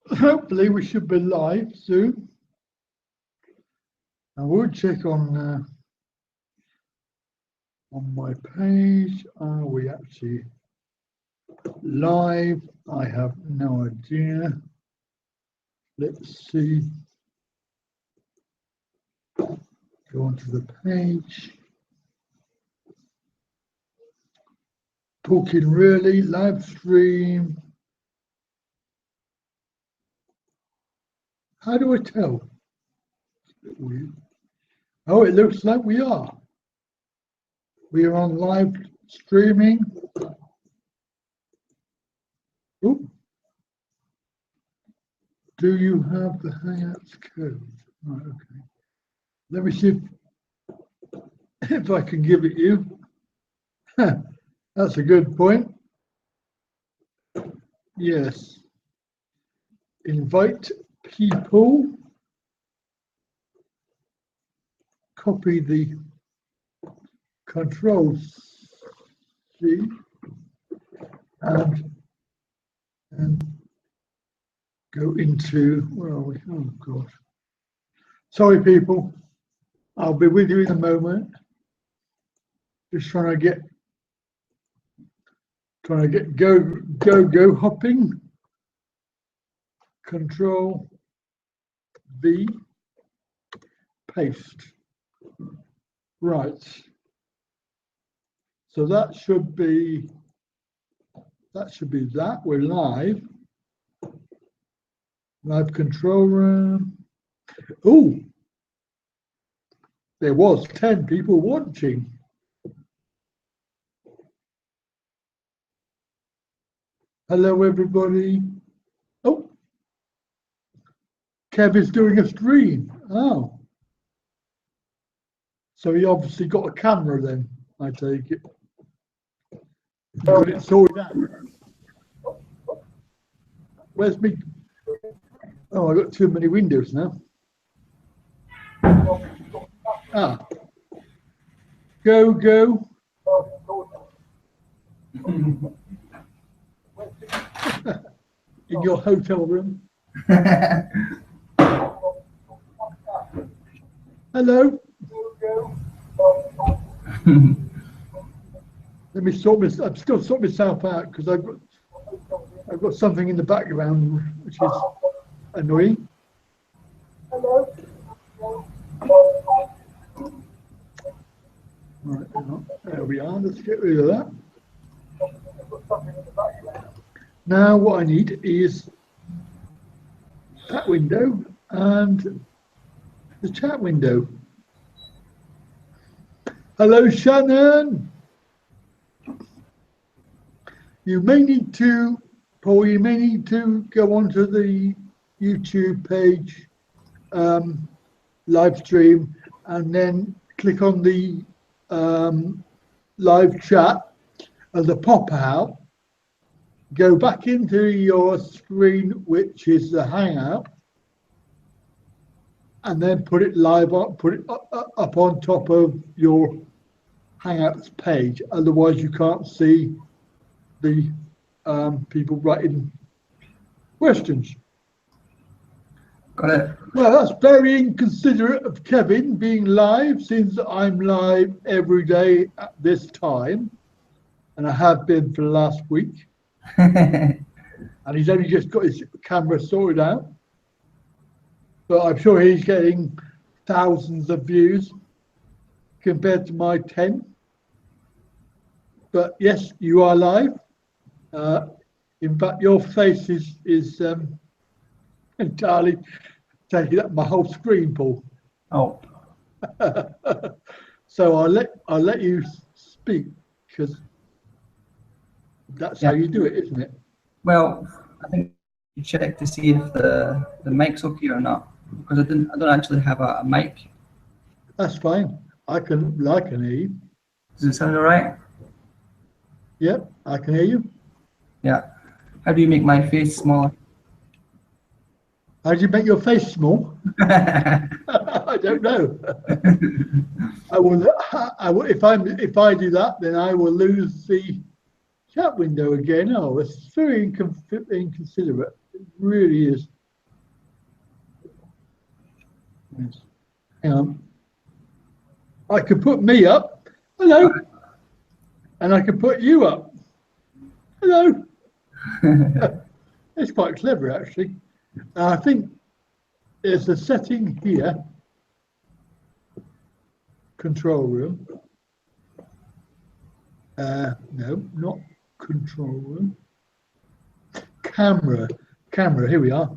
Hopefully we should be live soon. I will check on my page. Are we actually live? I have no idea. Let's see. Go onto the page. Talkin Really live stream. How do I tell? Oh, it looks like we are. We are on live streaming. Ooh. Do you have the Hangouts code? Right, okay. Let me see if I can give it you. That's a good point. Yes. Invite people. Copy the Control C and go into, where are we? Oh God. Sorry people, I'll be with you in a moment. Just trying to get go hopping. Control V, paste. Right. So that should be that. We're live. Live control room. Oh, there was 10 people watching. Hello, everybody. Oh, Kev is doing a stream. Oh. So he obviously got a camera then, I take it. Got it sorted out. Where's me? Oh, I got too many windows now. Ah. Go. In your hotel room. Hello. Let me sort this. I'm still sorting myself out because I've got something in the background which is annoying. Hello. Right, there we are. Let's get rid of that. Now what I need is that window and the chat window. Hello, Shannon. You may need to, Paul, you may need to go onto the YouTube page, live stream, and then click on the live chat as a pop-out. Go back into your screen, which is the Hangout, and then put it live up, put it up on top of your Hangouts page. Otherwise, you can't see the people writing questions. Got it. Well, that's very inconsiderate of Kevin being live, since I'm live every day at this time, and I have been for the last week. And he's only just got his camera sorted out. But I'm sure he's getting thousands of views compared to my 10. But yes, you are live. In fact, your face is entirely taking up my whole screen, Paul. Oh. So I'll let you speak, because that's how you do it, isn't it? Well, I think you check to see if the mic's okay or not, because I don't actually have a mic. That's fine. I can hear you. Does it sound all right? Yep, I can hear you. Yeah. How do you make my face smaller? How do you make your face small? I don't know. I will if I do that, then I will lose the chat window again. Oh, it's very inconsiderate. It really is. Yes. Hang on. I could put me up. Hello. And I could put you up. Hello. It's quite clever, actually. I think there's a setting here. Control room. No, not control room. Camera. Here we are.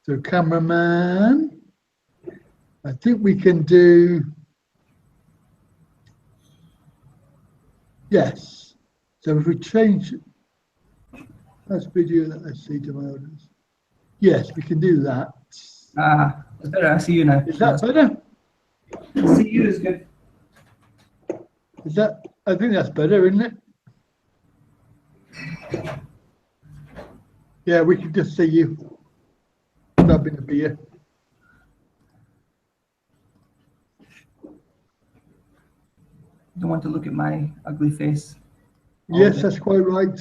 So cameraman. I think we can do. Yes. So if we change. That's video that I see to my audience. Yes, we can do that. It's better. I see you now. Is that better? See you is good. Is that? I think that's better, isn't it? Yeah, we can just see you grabbing a beer. Don't want to look at my ugly face. Yes, that's quite right,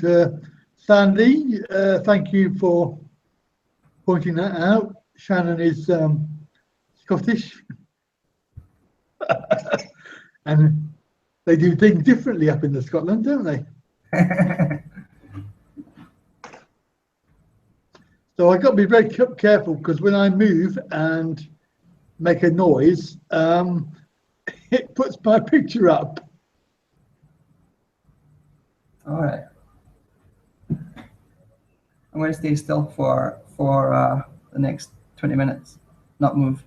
Sandy. Thank you for pointing that out. Shannon is Scottish, and they do things differently up in the Scotland, don't they? So I've got to be very careful because when I move and make a noise, it puts my picture up. All right. I'm going to stay still for the next 20 minutes, not move.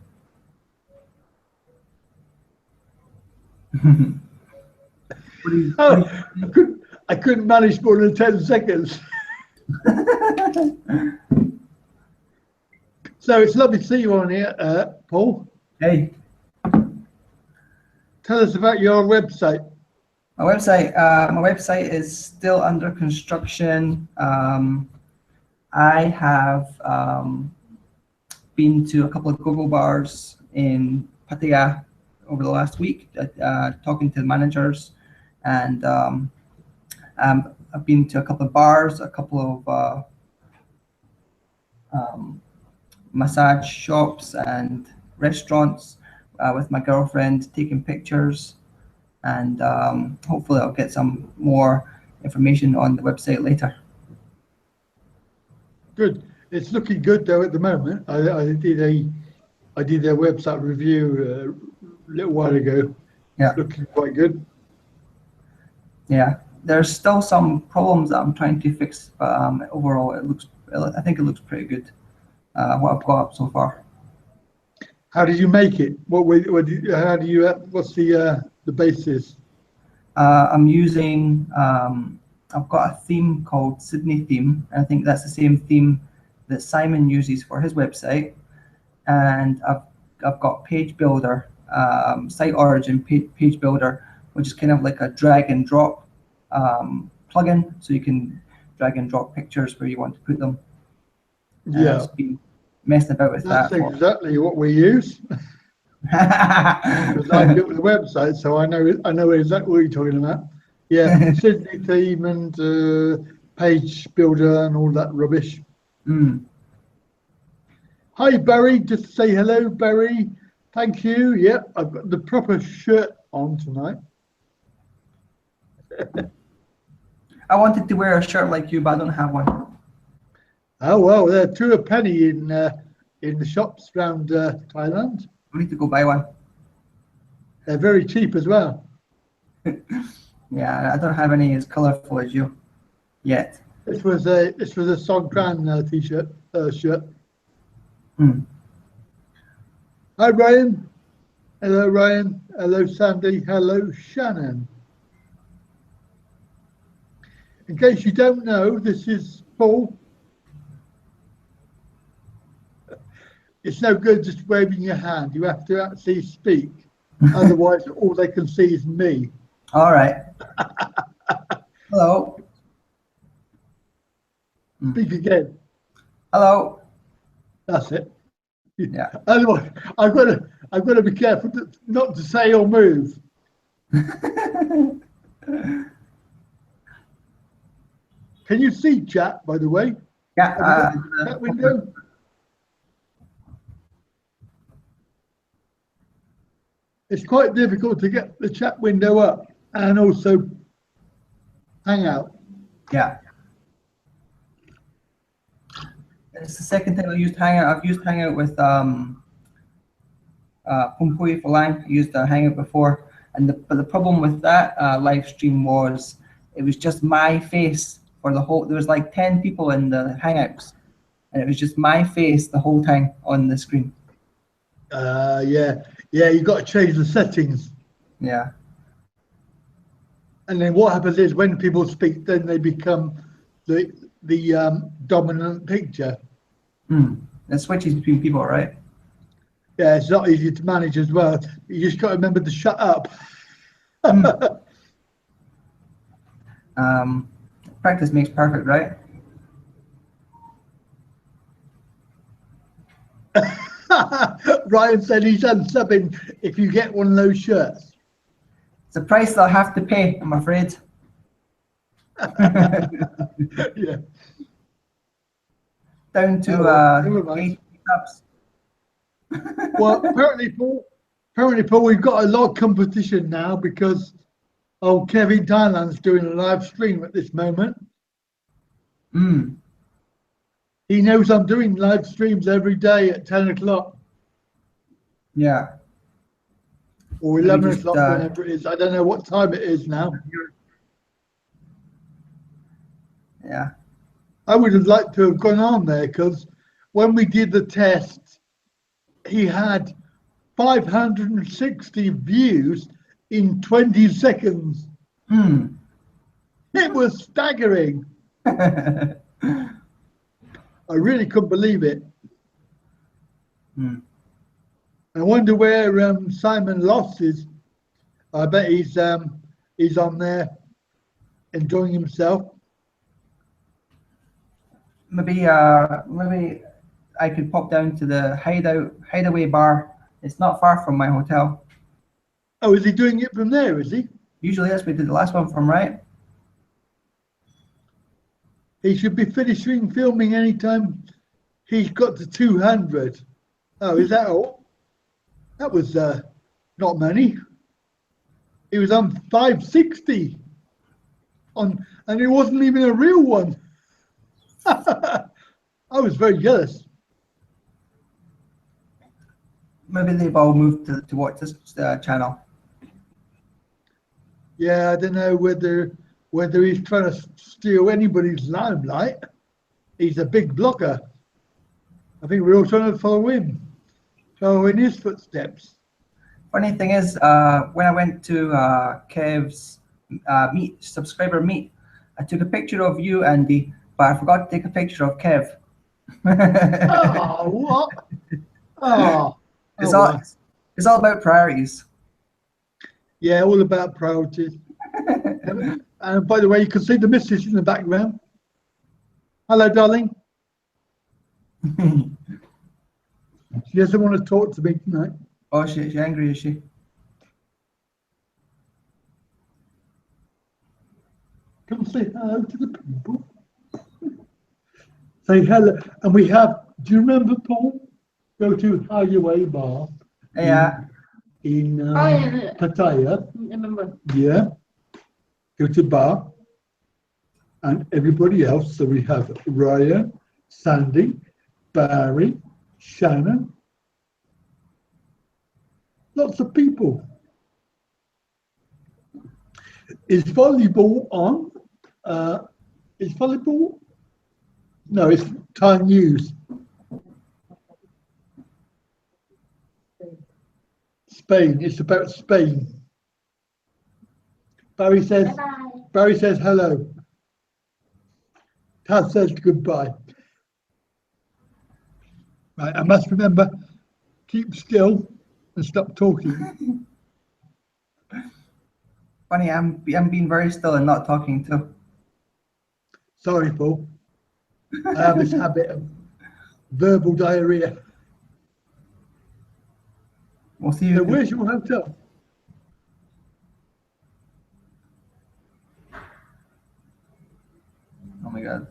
I couldn't manage more than 10 seconds. So it's lovely to see you on here, Paul. Hey. Tell us about your website. My website is still under construction. I have been to a couple of go-go bars in Pattaya over the last week, talking to the managers, and I've been to a couple of bars, a couple of massage shops and restaurants with my girlfriend, taking pictures, and hopefully I'll get some more information on the website later. Good. It's looking good though at the moment. I did a website review a little while ago. Yeah. It's looking quite good. Yeah. There's still some problems that I'm trying to fix, but overall I think it looks pretty good. What I've got up so far. How did you make it? What's the basis? I'm using. I've got a theme called Sydney theme. I think that's the same theme that Simon uses for his website. And I've got Page Builder, Site Origin Page Builder, which is kind of like a drag and drop plugin, so you can drag and drop pictures where you want to put them. Yeah. I've been messing about with that. That's exactly what we use. Because I built the website, so I know exactly what you're talking about. Yeah, Sydney theme and page builder and all that rubbish. Mm. Hi Barry, just to say hello, Barry. Thank you. Yeah, I've got the proper shirt on tonight. I wanted to wear a shirt like you, but I don't have one. Oh well, they're two a penny in the shops around Thailand. I need to go buy one. They're very cheap as well. Yeah, I don't have any as colorful as you yet. This was a Songkran t-shirt shirt. Mm. Hi Ryan. Hello Ryan. Hello Sandy. Hello Shannon. In case you don't know, this is Paul. It's no good just waving your hand. You have to actually speak. Otherwise, all they can see is me. All right. Hello. Speak again. Hello. That's it. Yeah. Otherwise, I've got to be careful not to say or move. Can you see chat, by the way? Yeah. That window. it's quite difficult to get the chat window up and also Hangout. Yeah. It's the second time I used Hangout. I've used Hangout with Pumpui for Lang. I used Hangout before, and but the problem with that live stream was it was just my face for the whole. There was like 10 people in the Hangouts, and it was just my face the whole time on the screen. Yeah, you got to change the settings. Yeah. And then what happens is when people speak, then they become the dominant picture. It switches between people, right? Yeah, it's not easy to manage as well. You just got to remember to shut up. Practice makes perfect, right? Ryan said he's unsubbing if you get one of those shirts. It's a price they'll have to pay, I'm afraid. Yeah. Down to 80 subs. Well, apparently, Paul, we've got a lot of competition now because Kevin Thailand's doing a live stream at this moment. He knows I'm doing live streams every day at 10 o'clock. Yeah. Or 11 o'clock, whenever it is. I don't know what time it is now. Yeah. I would have liked to have gone on there because when we did the test, he had 560 views in 20 seconds. It was staggering. I really couldn't believe it. I wonder where Simon Loss is. I bet he's on there enjoying himself. Maybe I could pop down to the hideaway bar. It's not far from my hotel. Oh, is he doing it from there, is he? Usually yes, we did the last one from Wright. He should be finishing filming anytime he's got to 200. Oh, is that all? That was not many. He was on 560 and it wasn't even a real one. I was very jealous. Maybe they've all moved to watch this channel. Yeah, I don't know whether he's trying to steal anybody's limelight. He's a big blogger. I think we're all trying to follow him, follow in his footsteps. Funny thing is, when I went to Kev's subscriber meet, I took a picture of you, Andy, but I forgot to take a picture of Kev. Oh, what? Oh, it's all about priorities. Yeah, all about priorities. And by the way, you can see the missus in the background. Hello, darling. She doesn't want to talk to me tonight. Oh, she's angry, is she? Come say hello to the people. Say hello. And we have, do you remember, Paul? Go to Hideaway Bar. Yeah. In Pattaya. Remember. Yeah. Go to bar. And everybody else. So we have Ryan, Sandy, Barry, Shannon. Lots of people. Is volleyball on? Is volleyball? No, it's Thai News. Spain. It's about Spain. Barry says. Bye-bye. Barry says hello. Taz says goodbye. Right, I must remember, keep still and stop talking. Funny, I'm being very still and not talking too. Sorry, Paul. I have this habit of verbal diarrhea. We'll see you. So where's your hotel? Oh my God.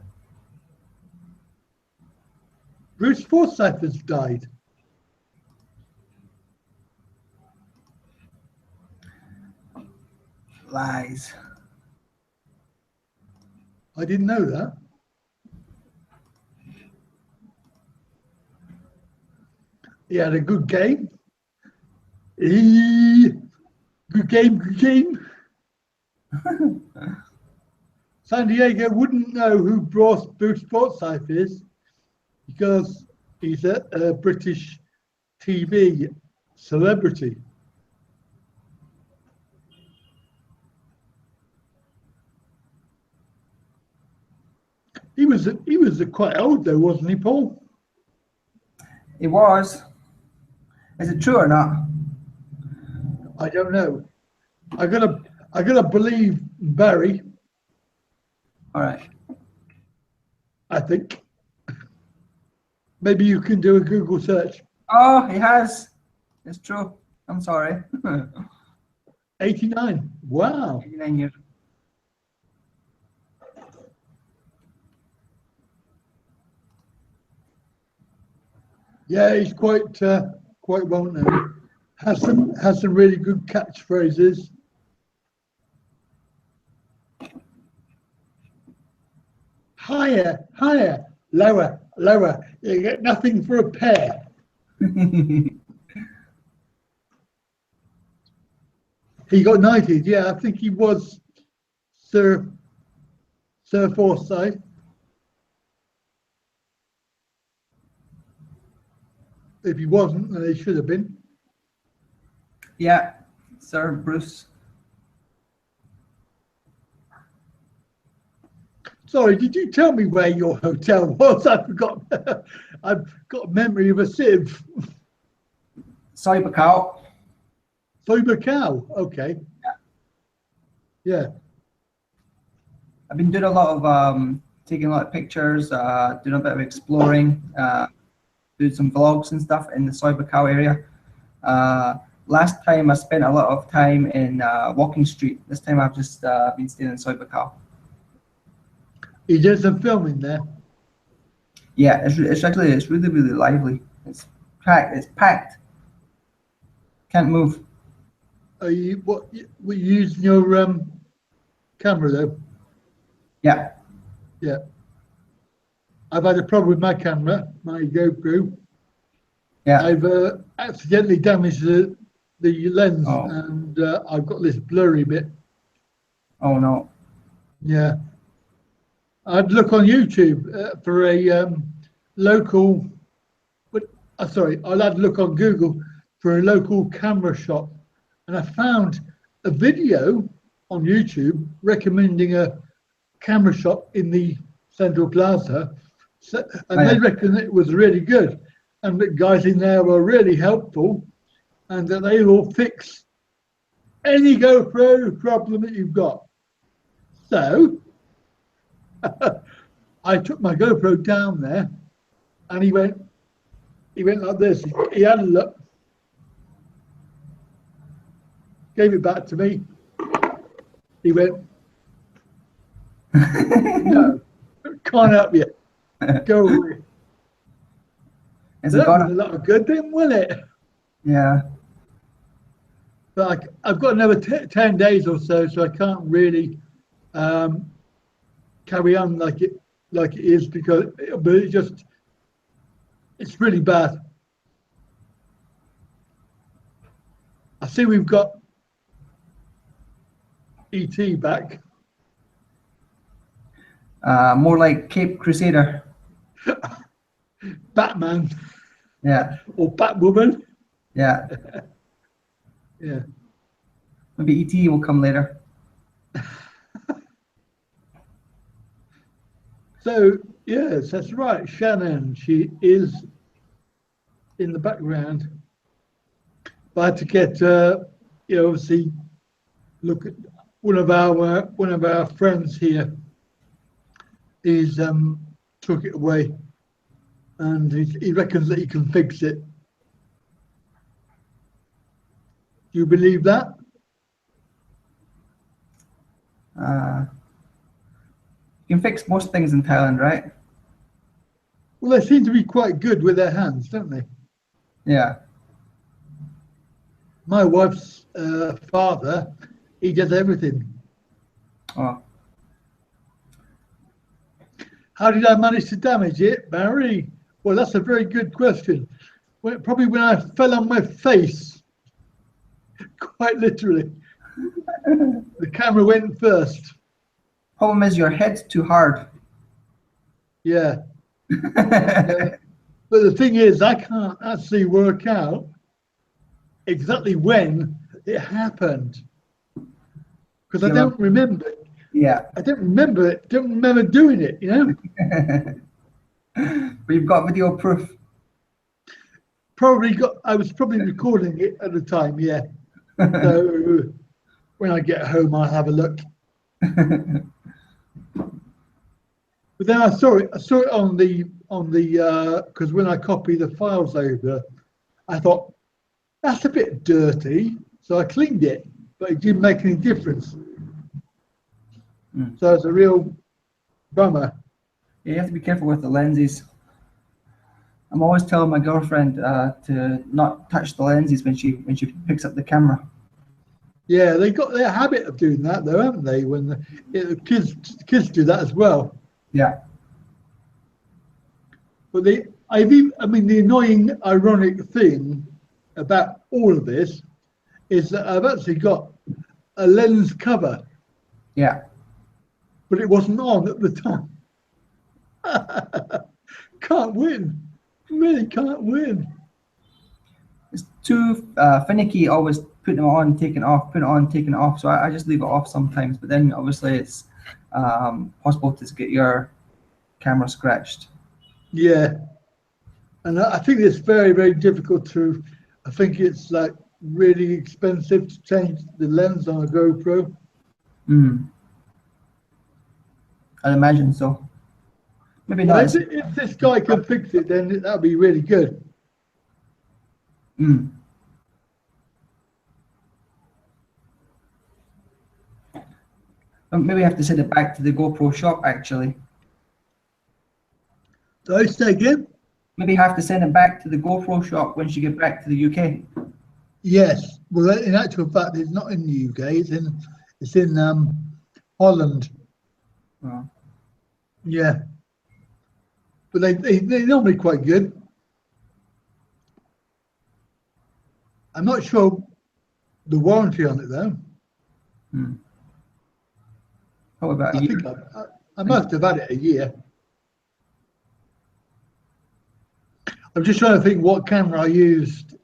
Bruce Forsyth has died. Lies. I didn't know that. He had a good game. Good game, good game. San Diego wouldn't know who Bruce Forsyth is because he's a British TV celebrity. He was quite old though, wasn't he, Paul? He was. Is it true or not? I don't know. I gotta believe Barry. All right. I think. Maybe you can do a Google search. Oh, he has. It's true. I'm sorry. 89. Wow. 89 years. Yeah, he's quite well known. Has some really good catchphrases. Higher, higher, lower, lower. You get nothing for a pair. He got knighted. Yeah, I think he was Sir Forsyth. If he wasn't, then he should have been. Yeah, Sir Bruce. Sorry, did you tell me where your hotel was? I forgot. I've got a memory of a sieve. Soy Bacau. Soy Bacau. Okay. Yeah. I've been doing a lot of taking a lot of pictures, doing a bit of exploring, doing some vlogs and stuff in the Soy Bacau area. Last time I spent a lot of time in Walking Street. This time I've just been staying in Soy Bacau. You did some filming there. Yeah, it's really lively. It's packed. It's packed. Can't move. Are you were you using your camera though? Yeah. Yeah. I've had a problem with my camera, my GoPro. Yeah. I've accidentally damaged the lens, Oh. and I've got this blurry bit. Oh no. Yeah. I'd look on YouTube for a local, but sorry, I'll have to look on Google for a local camera shop, and I found a video on YouTube recommending a camera shop in the Central Plaza, and they reckon it was really good, and the guys in there were really helpful, and that they will fix any GoPro problem that you've got. So I took my GoPro down there, and he went like this. He had a look, gave it back to me. He went, "No, can't help you. Go away." Is That it was gone? a lot of good thing, wasn't it? Yeah. But I've got another 10 days or so, so I can't really carry on like it is, because it's really bad. I see we've got ET back. More like Cape Crusader. Batman Yeah. or Batwoman. Yeah. Yeah. Maybe ET will come later. So yes, that's right. Shannon, she is in the background. But I had to get obviously look at one of our friends here. He's took it away, and he reckons that he can fix it. Do you believe that? You can fix most things in Thailand, right? Well, they seem to be quite good with their hands, don't they? Yeah. My wife's father He does everything. Oh, How did I manage to damage it, Barry? Well, that's a very good question. Probably when I fell on my face, quite literally. The camera went first. problem is your head's too hard. Yeah. Yeah. But the thing is, I can't actually work out exactly when it happened because I don't remember. Yeah. I don't remember it. Don't remember doing it. You know. But you've got video proof. Probably got. I was probably recording it at the time. Yeah. So when I get home, I'll have a look. But then I saw it. I saw it on the because when I copy the files over, I thought that's a bit dirty, so I cleaned it, but it didn't make any difference. So it's a real bummer. Yeah, you have to be careful with the lenses. I'm always telling my girlfriend to not touch the lenses when she picks up the camera. Yeah, they got their habit of doing that, though, haven't they? When the kids do that as well. Yeah. But the annoying, ironic thing about all of this is that I've actually got a lens cover. Yeah. But it wasn't on at the time. Can't win. Really can't win. It's too finicky always putting them on, taking it off, putting it on, taking it off. So I just leave it off sometimes. But then obviously it's possible to get your camera scratched. Yeah. And I think it's very, very difficult to, I think it's like really expensive to change the lens on a GoPro. I'd imagine so. Maybe But not. if this guy can fix it, then that'll be really good. Maybe I have to send it back to the GoPro shop, actually. Sorry, say again? Maybe have to send it back to the GoPro shop when you get back to the UK. Yes. Well, in actual fact, it's not in the UK. It's in Holland. Oh. Yeah. But they're normally quite good. I'm not sure the warranty on it though. How about I think I must have had it a year. I'm just trying to think what camera I used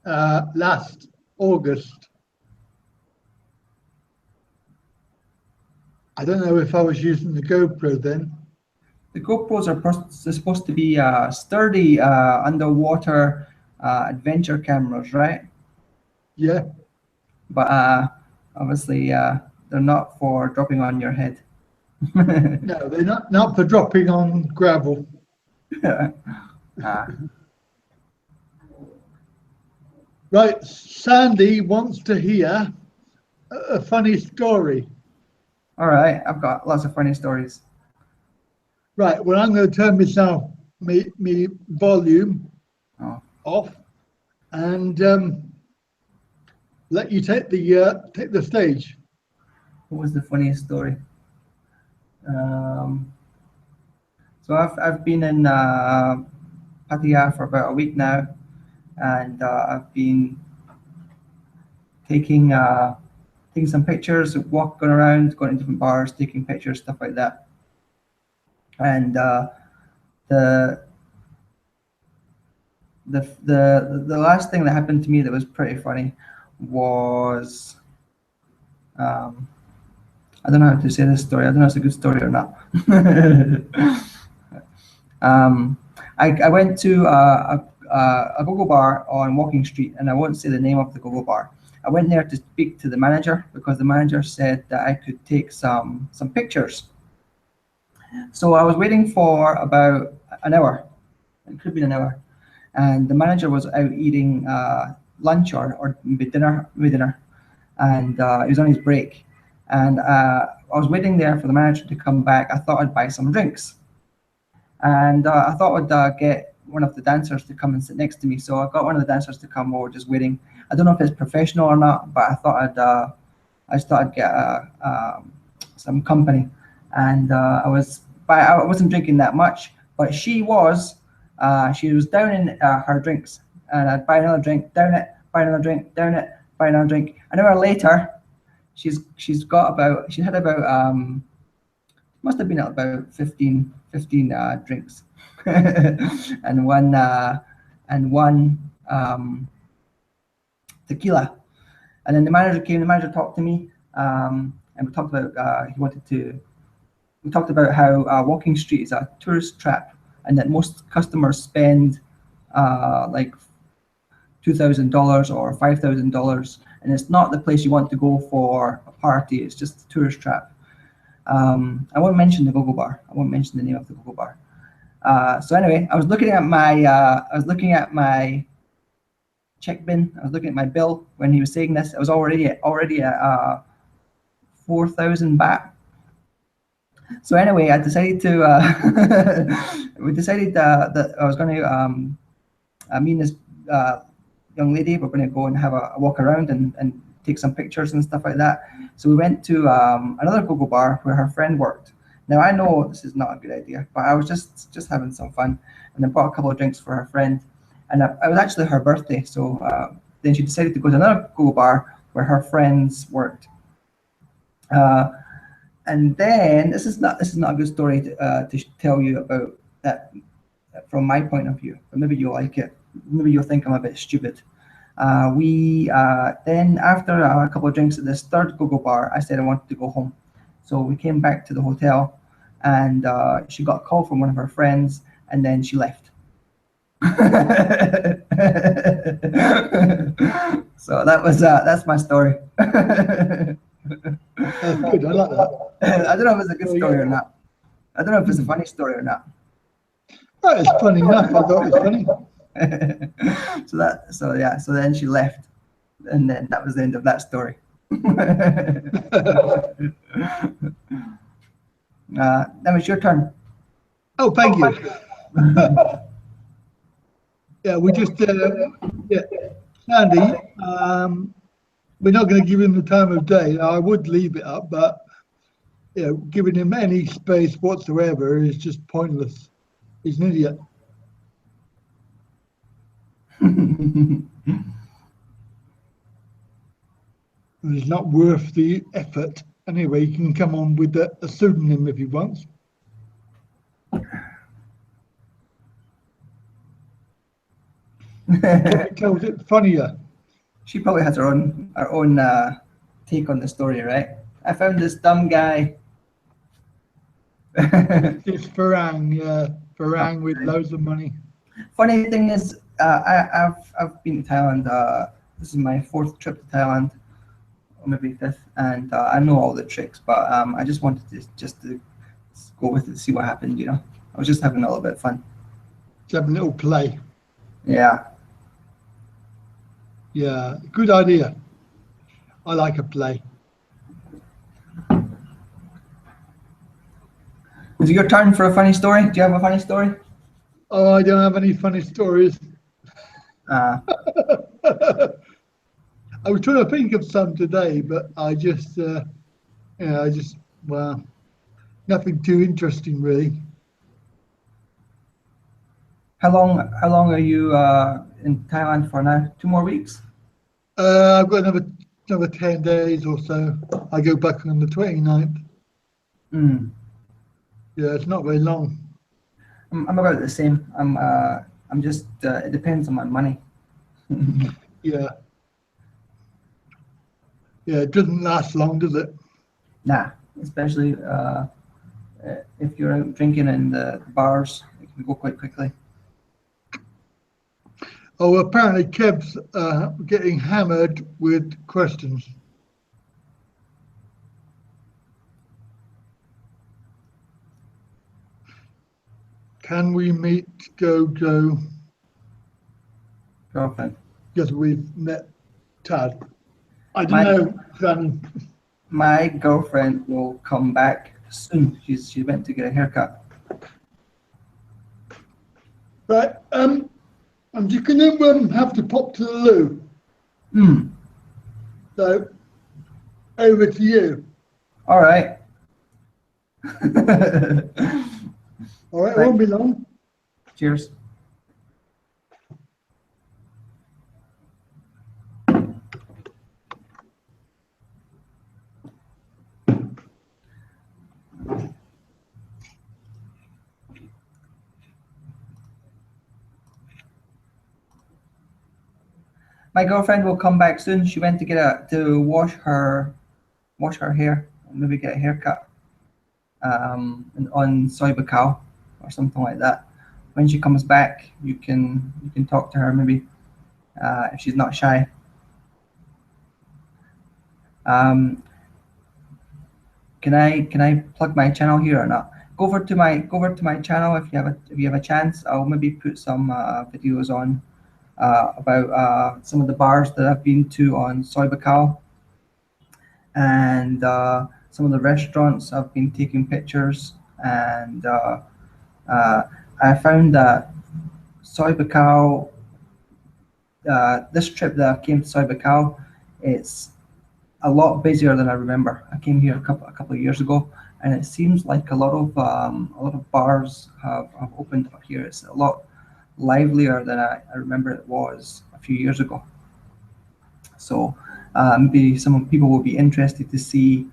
last August. I don't know if I was using the GoPro then. The GoPros are supposed to be sturdy underwater adventure cameras, right? Yeah. But obviously they're not for dropping on your head. No, they're not for dropping on gravel. Right, Sandy wants to hear a funny story. All right, I've got lots of funny stories. Right, well, I'm going to turn my volume off and let you take the stage. What was the funniest story? So I've been in Pattaya for about a week now, and I've been taking some pictures, walking around, going to different bars, taking pictures, stuff like that. And the last thing that happened to me that was pretty funny was I don't know how to say this story. I don't know if it's a good story or not. I went to a go-go bar on Walking Street, and I won't say the name of the go-go bar. I went there to speak to the manager because the manager said that I could take some pictures. So I was waiting for about an hour. It could have been an hour. And the manager was out eating lunch or maybe dinner. And he was on his break. And I was waiting there for the manager to come back. I thought I'd buy some drinks. And I thought I'd get one of the dancers to come and sit next to me. So I got one of the dancers to come over, just waiting. I don't know if it's professional or not, but I thought I just thought I'd get some company, and I wasn't drinking that much, but she was down in her drinks, and I'd buy another drink, down it, buy another drink, down it, buy another drink. An hour later, she had about must have been about 15 drinks, and one tequila. And then the manager talked to me, and we talked about we talked about how Walking Street is a tourist trap, and that most customers spend like $2,000 or $5,000, and it's not the place you want to go for a party. It's just a tourist trap. I won't mention the Go-Go Bar. I won't mention the name of the Go-Go Bar. So anyway, I was looking at my check bin. I was looking at my bill when he was saying this. I was already at 4,000 baht. So anyway, I decided to we decided that I was going to me and this young lady were going to go and have a walk around and take some pictures and stuff like that. So we went to another Go-Go Bar where her friend worked. Now I know this is not a good idea, but I was just having some fun, and I bought a couple of drinks for her friend, and it was actually her birthday. So then she decided to go to another Go-Go Bar where her friends worked. And then this is not a good story to tell you about that from my point of view, but maybe you'll like it. Maybe you'll think I'm a bit stupid. Then after a couple of drinks at this third Go-Go Bar, I said I wanted to go home. So we came back to the hotel, and she got a call from one of her friends, and then she left. So that's my story. That's good. I like that. I don't know if it's a good story or not. I don't know if it's a funny story or not. Oh, it's funny enough. I thought it was funny. So then she left, and then that was the end of that story. Now it's your turn. Oh, thank you. Yeah, we just Sandy, we're not going to give him the time of day. I would leave it up, but giving him any space whatsoever is just pointless. He's an idiot. It's not worth the effort. Anyway, he can come on with a pseudonym if he wants. It tells it funnier. She probably has her own take on the story, right? I found this dumb guy. It's Farang, yeah, Farang with loads of money. Funny thing is, I've been to Thailand. This is my 4th trip to Thailand, or maybe 5th, and I know all the tricks, but I just wanted to go with it, see what happened. You know, I was just having a little bit of fun. Just have a little play. Yeah. Yeah, good idea. I like a play. Is it your turn for a funny story? Do you have a funny story? Oh, I don't have any funny stories. I was trying to think of some today, but I just, well, nothing too interesting really. How long are you in Thailand for now? 2 more weeks? I've got another 10 days or so. I go back on the 29th. Yeah, it's not very long. I'm about the same. I'm just it depends on my money. Yeah. Yeah, it doesn't last long, does it? Nah, especially if you're out drinking in the bars, it can go quite quickly. Oh, apparently Kev's getting hammered with questions. Can we meet Gogo? Girlfriend. Because we've met Tad. I don't know, Danny. My girlfriend will come back soon. She went to get a haircut. Right. I'm just going to have to pop to the loo. So, over to you. All right. All right, it won't be long. Cheers. My girlfriend will come back soon. She went to wash her hair, and maybe get a haircut on Soy Bacau or something like that. When she comes back, you can talk to her maybe if she's not shy. Can I plug my channel here or not? Go over to my channel if you have a chance. I'll maybe put some videos on about some of the bars that I've been to on Soy Bacau, and some of the restaurants I've been taking pictures. And I found that Soy Bacau, this trip that I came to Soy Bacau, it's a lot busier than I remember. I came here a couple of years ago, and it seems like a lot of bars have opened up here. It's a lot livelier than I remember it was a few years ago. So maybe some people will be interested to see,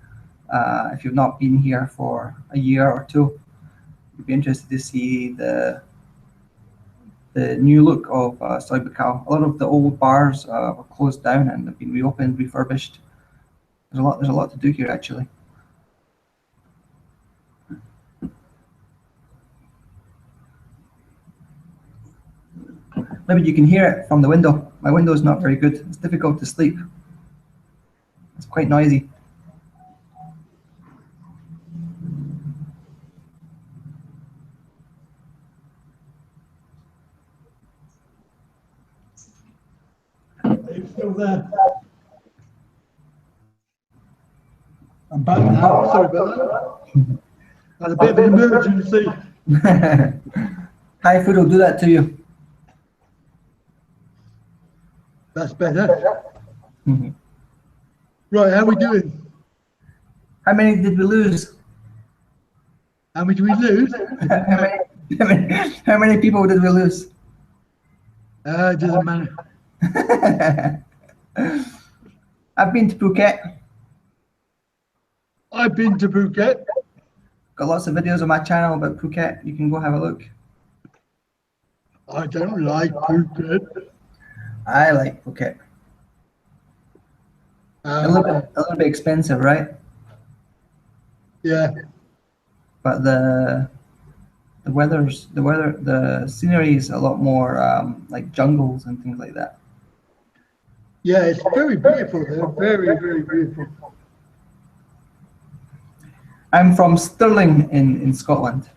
if you've not been here for a year or two, you'd be interested to see the new look of Soy Bacau. A lot of the old bars were closed down and have been reopened, refurbished. There's a lot to do here actually. Maybe you can hear it from the window. My window is not very good. It's difficult to sleep. It's quite noisy. Are you still there? I'm back now. Sorry about that. Had a bit of an emergency. Thai food will do that to you. That's better. Right, how are we doing? How many did we lose? How many did we lose? How many people did we lose? It doesn't matter. I've been to Phuket. I've been to Phuket. Got lots of videos on my channel about Phuket. You can go have a look. I don't like Phuket. I like Phuket. A little bit expensive, right? Yeah. But the scenery is a lot more like jungles and things like that. Yeah, it's very beautiful there. Very, very beautiful. I'm from Stirling in Scotland.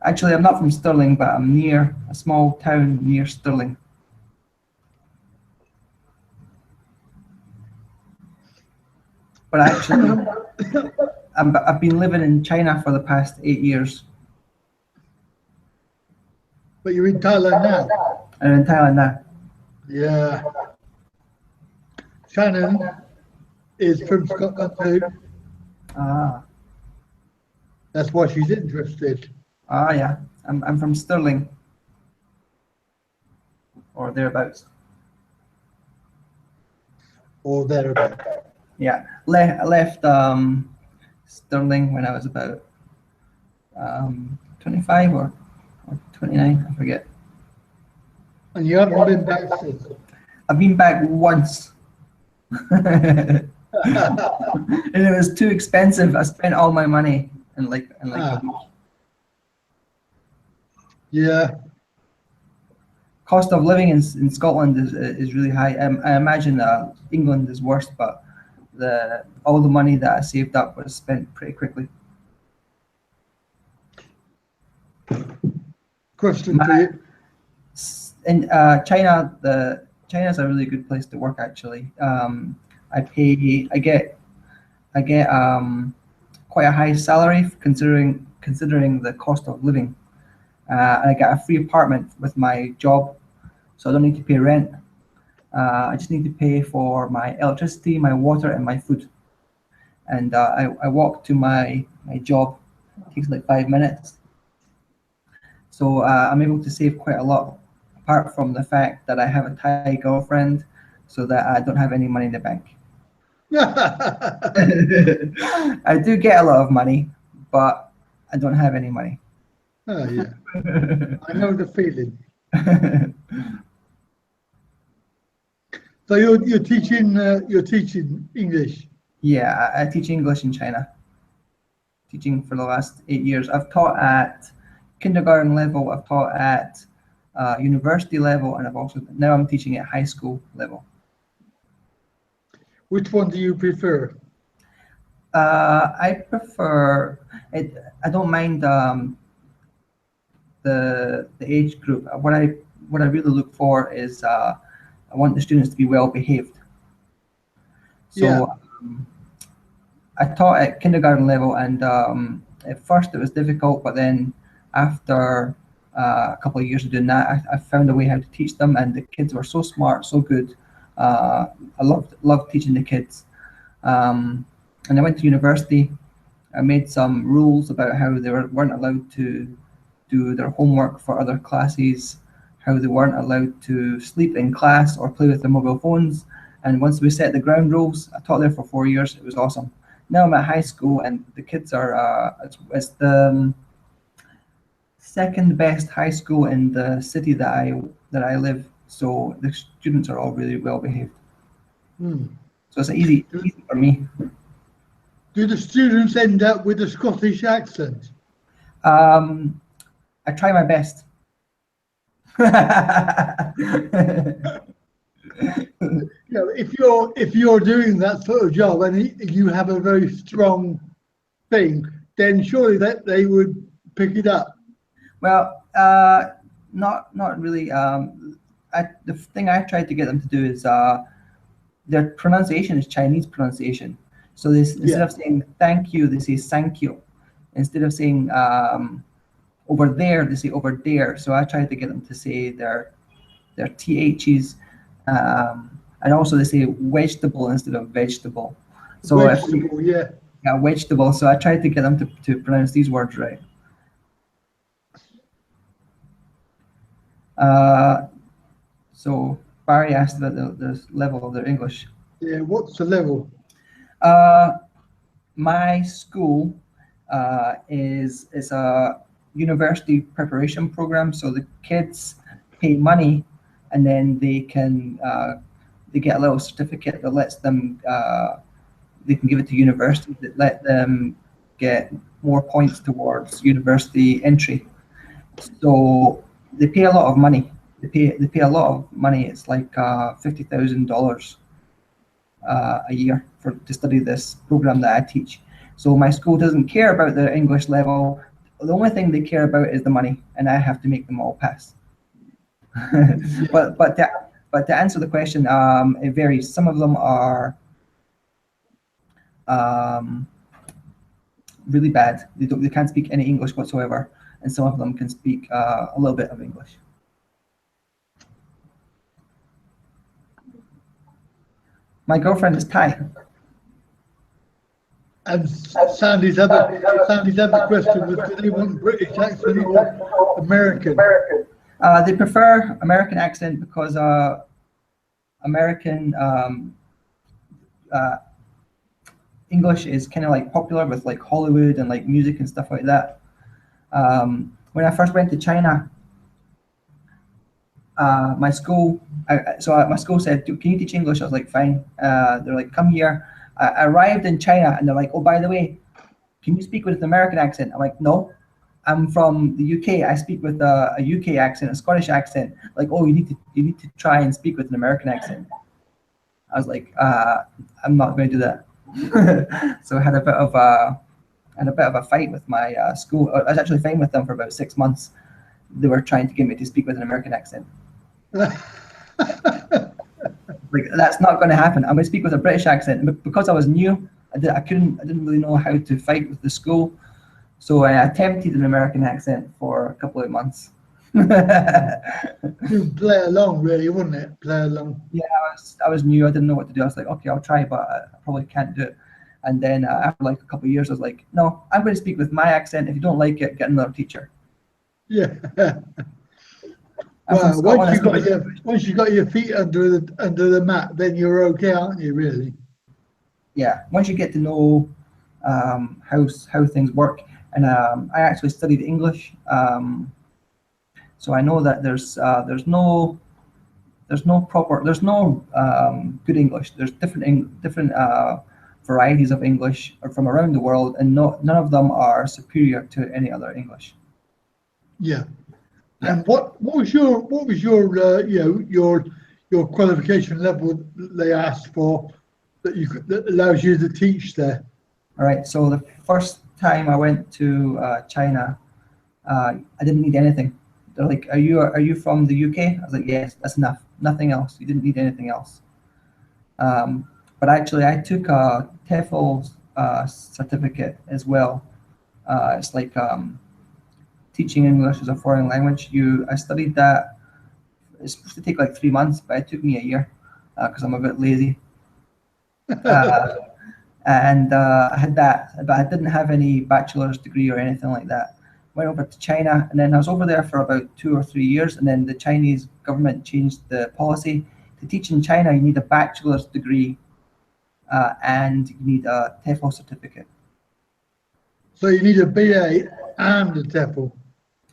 Actually, I'm not from Stirling, but I'm near a small town near Stirling. But actually, I've been living in China for the past 8 years. But you're in Thailand now? I'm in Thailand now. Yeah. Shannon is from Scotland too. Ah. That's why she's interested. Ah, yeah. I'm from Stirling, or thereabouts. Or thereabouts. Yeah, I left Stirling when I was about 25 or 29, I forget. And you haven't been back since? I've been back once. And it was too expensive. I spent all my money in like a week. Yeah. Cost of living in Scotland is really high. I imagine England is worse, but all the money that I saved up was spent pretty quickly. Question for you. In China, China's a really good place to work actually. I get quite a high salary considering the cost of living. And I get a free apartment with my job, so I don't need to pay rent. I just need to pay for my electricity, my water, and my food. And I walk to my job. It takes like 5 minutes. So I'm able to save quite a lot, apart from the fact that I have a Thai girlfriend, so that I don't have any money in the bank. I do get a lot of money, but I don't have any money. Oh yeah, I know the feeling. So you're teaching English. Yeah, I teach English in China. Teaching for the last 8 years. I've taught at kindergarten level, I've taught at university level, and now I'm teaching at high school level. Which one do you prefer? I prefer it. I don't mind the age group. What I really look for is I want the students to be well behaved. So Yeah. I taught at kindergarten level, and at first it was difficult, but then after a couple of years of doing that, I found a way how to teach them, and the kids were so smart, so good. I loved teaching the kids. And I went to university. I made some rules about how they weren't allowed to do their homework for other classes, how they weren't allowed to sleep in class or play with their mobile phones. And once we set the ground rules, I taught there for 4 years. It was awesome. Now I'm at high school, and the kids are it's the second best high school in the city that I live. So the students are all really well behaved. So it's easy for me. Do the students end up with a Scottish accent? I try my best. Yeah, if you're doing that sort of job and you have a very strong thing, then surely that they would pick it up. Well, not really. The thing I tried to get them to do is their pronunciation is Chinese pronunciation. So instead of saying thank you, they say thank you. Instead of saying over there, they say over there. So I tried to get them to say their THs, and also they say vegetable instead of vegetable. So vegetable, yeah, vegetable. So I tried to get them to pronounce these words right. So Barry asked about the level of their English. Yeah, what's the level? My school is a university preparation program, so the kids pay money, and then they get a little certificate that lets them they can give it to university that let them get more points towards university entry. So they pay a lot of money. They pay a lot of money. It's like $50,000 a year to study this program that I teach. So my school doesn't care about the English level. The only thing they care about is the money, and I have to make them all pass. But to answer the question, it varies. Some of them are really bad. They can't speak any English whatsoever, and some of them can speak a little bit of English. My girlfriend is Thai. And Sandy's other question was, do they want British accent or American? They prefer American accent because American English is kind of like popular with like Hollywood and like music and stuff like that. When I first went to China, my school said, "Can you teach English?" I was like, "Fine." They're like, "Come here." I arrived in China, and they're like, "Oh, by the way, can you speak with an American accent?" I'm like, "No, I'm from the UK. I speak with a UK accent, a Scottish accent." Like, "Oh, you need to try and speak with an American accent." I was like, "I'm not going to do that." So I had a bit of a fight with my school. I was actually fighting with them for about 6 months. They were trying to get me to speak with an American accent. Like, that's not going to happen. I'm going to speak with a British accent. But because I was new, I didn't really know how to fight with the school. So I attempted an American accent for a couple of months. You play along, really, wouldn't it? Play along. Yeah, I was new. I didn't know what to do. I was like, okay, I'll try, but I probably can't do it. And then after like a couple of years, I was like, no, I'm going to speak with my accent. If you don't like it, get another teacher. Yeah. I'm from Well, Scotland. I speak with once you got your feet under the mat, then you're okay, aren't you? Really? yeah. Once you get to know how things work, and I actually studied English, so I know that there's no good English. There's different varieties of English from around the world, and none of them are superior to any other English. Yeah. Yeah. And what was your your qualification level they asked for that allows you to teach there? All right. So the first time I went to China, I didn't need anything. They're like, "Are you from the UK?" I was like, "Yes, that's enough. Nothing else. You didn't need anything else." But actually, I took a TEFL certificate as well. It's like teaching English as a foreign language. I studied that. It's supposed to take like 3 months, but it took me a year because I'm a bit lazy. And I had that, but I didn't have any bachelor's degree or anything like that. Went over to China, and then I was over there for about 2 or 3 years, and then the Chinese government changed the policy. To teach in China, you need a bachelor's degree and you need a TEFL certificate. So you need a BA and a TEFL.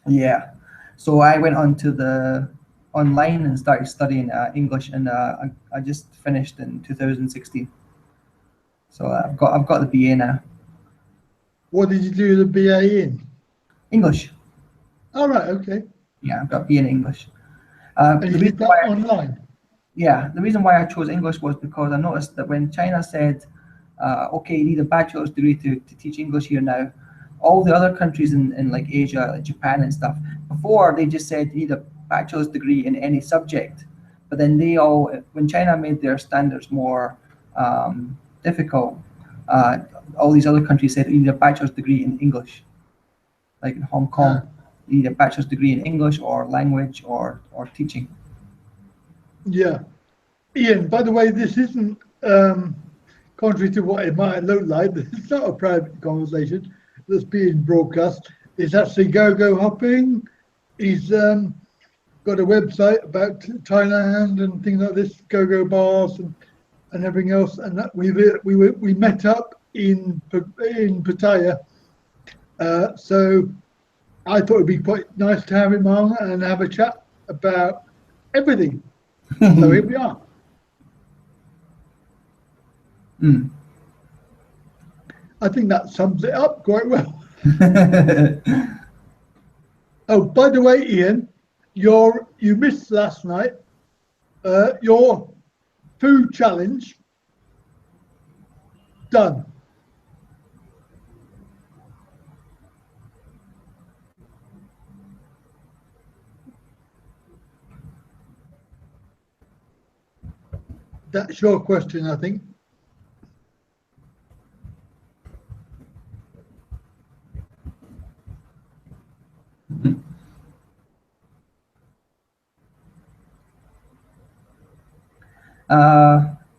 Yeah. So I went onto the online and started studying English, and I just finished in 2016. So I've got the BA now. What did you do the BA in? English. All right, okay. Yeah, I've got BA in English. And The you did reason that why online? Yeah, the reason why I chose English was because I noticed that when China said, okay, you need a bachelor's degree to teach English here now, all the other countries in like Asia, like Japan and stuff, before they just said you need a bachelor's degree in any subject. But then when China made their standards more difficult, all these other countries said you need a bachelor's degree in English. Like in Hong Kong, you need a bachelor's degree in English or language or teaching. Yeah. Ian, by the way, this isn't contrary to what it might look like. This is not a private conversation that's being broadcast. It's actually Go Hopping. He's got a website about Thailand and things like this, go bars and everything else. And that we met up in Pattaya. So I thought it'd be quite nice to have him on and have a chat about everything. So here we are. Mm. I think that sums it up quite well. Oh, by the way, Ian, you missed last night. Your food challenge done. That's your question, I think.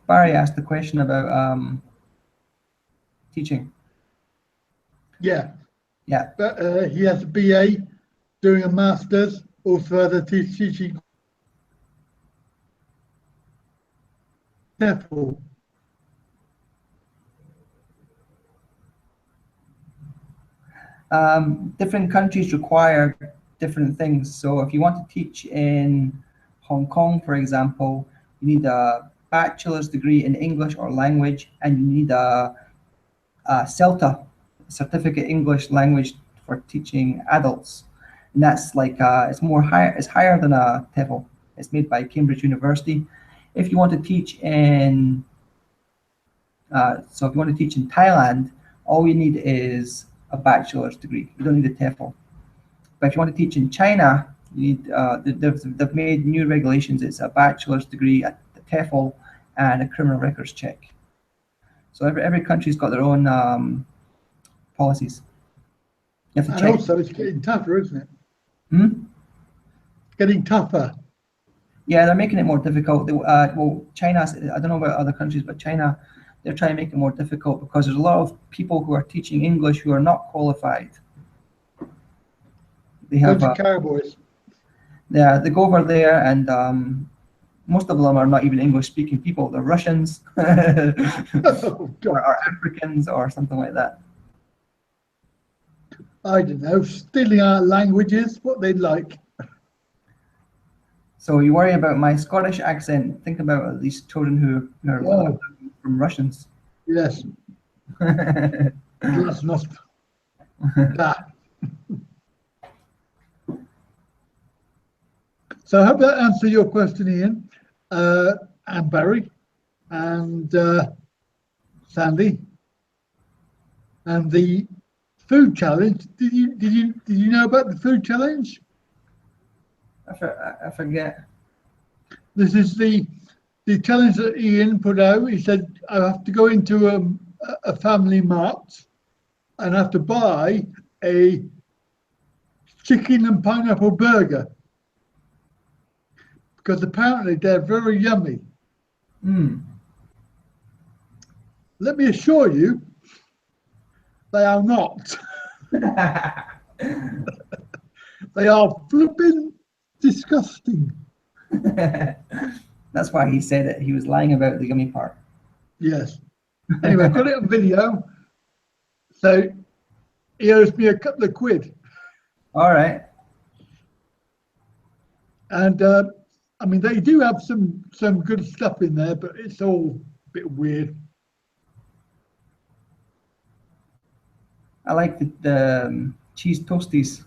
Barry asked the question about teaching. Yeah. Yeah. But he has a BA, doing a master's, or further teaching. Therefore, Different countries require different things. So if you want to teach in Hong Kong, for example, you need a bachelor's degree in English or language, and you need a CELTA, certificate English language for teaching adults. And that's like it's higher than a TEFL. It's made by Cambridge University. If you want to teach in Thailand, all you need is a bachelor's degree. You don't need a TEFL. But if you want to teach in China, you need they've made new regulations. It's a bachelor's degree, a TEFL, and a criminal records check. So every country's got their own policies. You have to and check. also it's getting tougher, isn't it? Hmm? getting tougher. Yeah, they're making it more difficult. Well, China, I don't know about other countries, but China, they're trying to make it more difficult because there's a lot of people who are teaching English who are not qualified. They have Bunch of cowboys. yeah, they go over there, and most of them are not even English-speaking people. They're Russians Oh, God. or Africans or something like that. I don't know, stealing our languages, what they'd like. So you worry about my Scottish accent. Think about these children who are Oh, from Russians. yes, glasnost. Ah. So I hope that answered your question, Ian, and Barry, and Sandy, and the food challenge. Did you know about the food challenge? I forget. This is the challenge that Ian put out. He said I have to go into a family mart and have to buy a chicken and pineapple burger because apparently they're very yummy. Mm. Let me assure you, they are not. They are flipping disgusting. That's why he said it. He was lying about the yummy part. Yes. Anyway, I've got it on video. So he owes me a couple of quid. All right. And I mean, they do have some good stuff in there, but it's all a bit weird. I like the cheese toasties.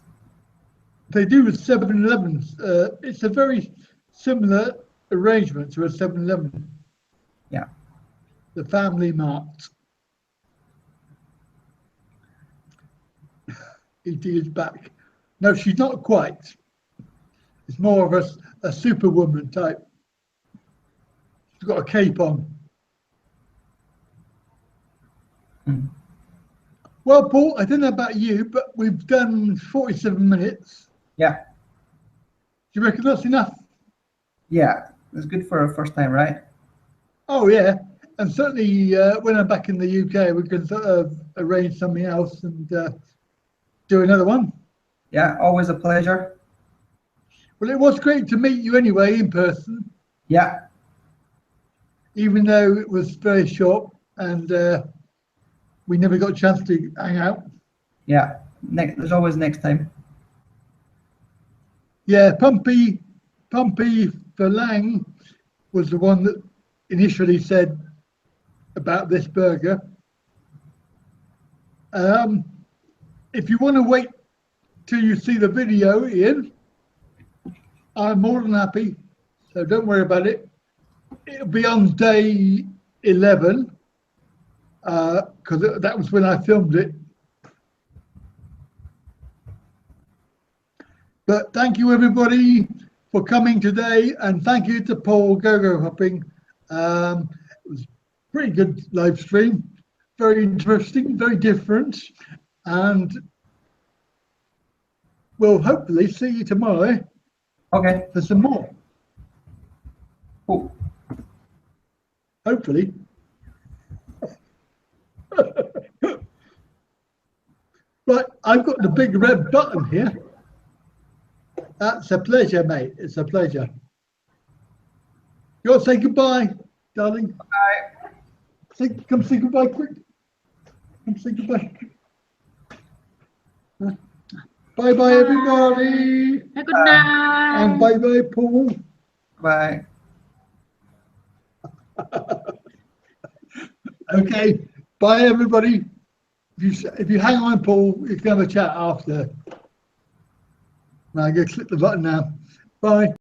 They do with 7-Elevens. It's a very similar arrangement to a 7-Eleven. Yeah. The family mart. E.T. is back. No, she's not quite. It's more of a superwoman type. She's got a cape on. Mm. Well, Paul, I don't know about you, but we've done 47 minutes. Yeah. Do you reckon that's enough? Yeah. It's good for a first time, right? Oh, yeah. And certainly when I'm back in the UK, we can sort of arrange something else and do another one. Yeah. Always a pleasure. Well, it was great to meet you anyway in person, Yeah. even though it was very short and we never got a chance to hang out. Yeah. There's always next time. Yeah, Pumpy Verlang was the one that initially said about this burger. If you want to wait till you see the video, Ian, I'm more than happy, so don't worry about it. It'll be on day 11, because that was when I filmed it. But thank you everybody for coming today, and thank you to Paul GOGOHOPPING. It was a pretty good live stream, very interesting, very different, and we'll hopefully see you tomorrow. Okay. For some more. Cool. Hopefully. Right, I've got the big red button here. That's a pleasure, mate. It's a pleasure. You want to say goodbye, darling? Bye. Come say goodbye quick. Come say goodbye. Bye-bye, everybody. Good night. And bye-bye, Paul. Bye. Okay. Bye, everybody. If you hang on, Paul, you can have a chat after. Now I'm going to click the button now. Bye.